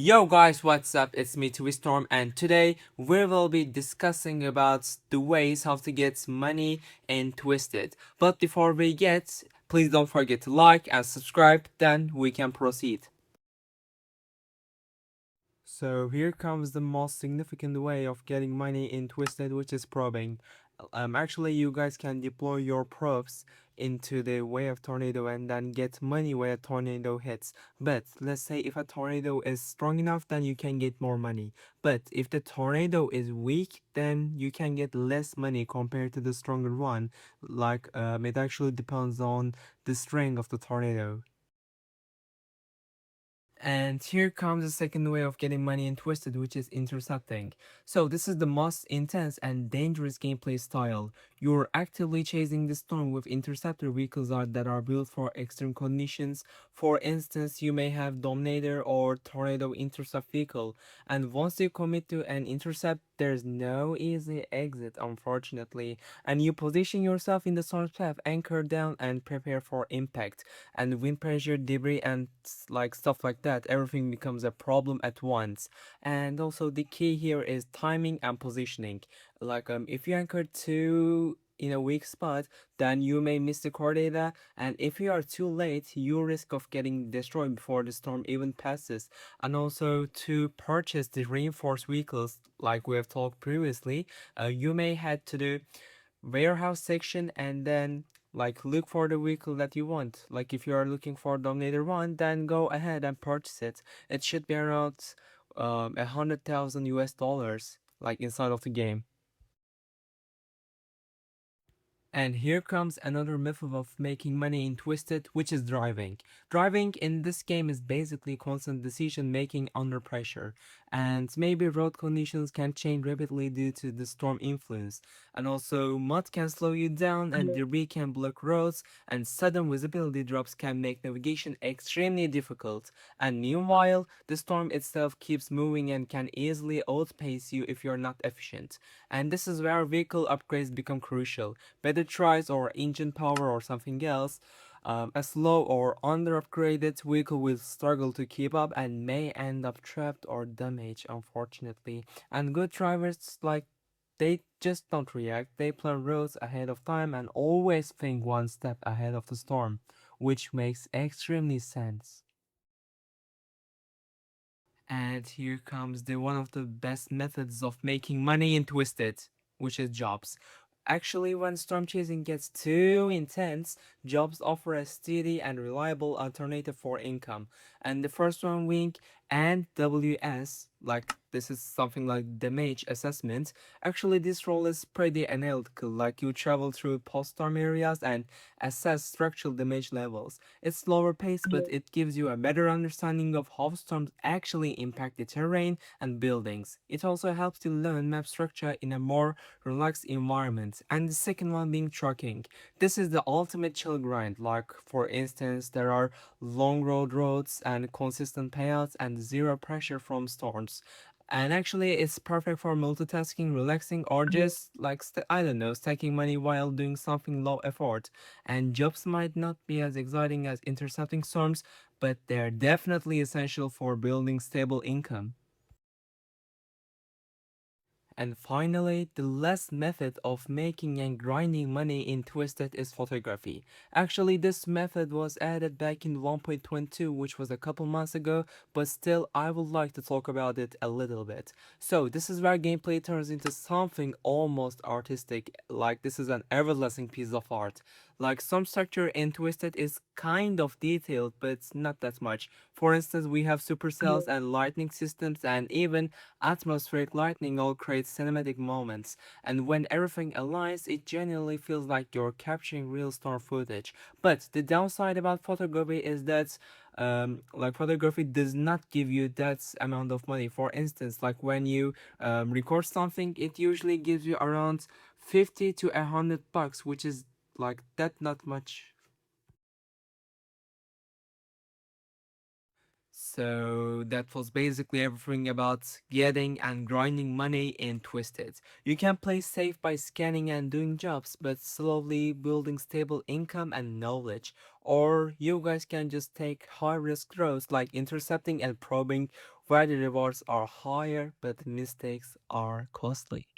Yo guys, what's up? It's me Twistorm and today we will be discussing about the ways how to get money in Twisted. But before we get, please don't forget to like and subscribe, then we can proceed. So here comes the most significant way of getting money in Twisted, which is probing. Actually, you guys can deploy your probes into the way of tornado and then get money when a tornado hits. But let's say if a tornado is strong enough, then you can get more money. But if the tornado is weak, then you can get less money compared to the stronger one. It actually depends on the strength of the tornado. And here comes the second way of getting money in Twisted, which is intercepting. So this is the most intense and dangerous gameplay style. You're actively chasing the storm with interceptor vehicles that are built for extreme conditions. For instance, you may have Dominator or Tornado intercept vehicle, and once you commit to an intercept, there's no easy exit, unfortunately, and you position yourself in the storm's path, anchor down, and prepare for impact. And wind pressure, debris, and stuff like that, everything becomes a problem at once. And also the key here is timing and positioning. If you anchor too in a weak spot, then you may miss the core data, and if you are too late, you risk of getting destroyed before the storm even passes. And also to purchase the reinforced vehicles, like we have talked previously, you may head to the warehouse section and then look for the vehicle that you want. Like if you are looking for Dominator 1, then go ahead and purchase it. It should be around 100,000 US dollars like inside of the game. And here comes another method of making money in Twisted, which is driving. Driving in this game is basically constant decision making under pressure, and maybe road conditions can change rapidly due to the storm influence. And also, mud can slow you down, and debris can block roads, and sudden visibility drops can make navigation extremely difficult. And meanwhile, the storm itself keeps moving and can easily outpace you if you're not efficient. And this is where vehicle upgrades become crucial. Better tries or engine power or something else. A slow or under upgraded vehicle will struggle to keep up and may end up trapped or damaged, unfortunately. And good drivers, they just don't react, they plan routes ahead of time and always think one step ahead of the storm, which makes extremely sense. And here comes the one of the best methods of making money in Twisted, which is jobs. Actually, when storm chasing gets too intense, jobs offer a steady and reliable alternative for income. And the first one being NWS, like this is something like damage assessment. Actually, this role is pretty analytical, like you travel through post-storm areas and assess structural damage levels. It's slower paced, but it gives you a better understanding of how storms actually impact the terrain and buildings. It also helps you learn map structure in a more relaxed environment. And the second one being trucking. This is the ultimate chill grind. Like for instance, there are long roads and consistent payouts and zero pressure from storms. And actually, it's perfect for multitasking, relaxing, or just I don't know, stacking money while doing something low effort. And jobs might not be as exciting as intercepting storms, but they're definitely essential for building stable income. And finally, the last method of making and grinding money in Twisted is photography. Actually, this method was added back in 1.22, which was a couple months ago, but still I would like to talk about it a little bit. So this is where gameplay turns into something almost artistic, like this is an everlasting piece of art. Like some structure in Twisted is kind of detailed, but it's not that much. For instance, we have supercells and lightning systems and even atmospheric lightning all create cinematic moments. And when everything aligns, it genuinely feels like you're capturing real storm footage. But the downside about photography is that photography does not give you that amount of money. For instance, like when you record something, it usually gives you around 50 to 100 bucks, which is like that not much. So that was basically everything about getting and grinding money in Twisted. You can play safe by scanning and doing jobs, but slowly building stable income and knowledge. Or you guys can just take high risk roles like intercepting and probing where the rewards are higher but the mistakes are costly.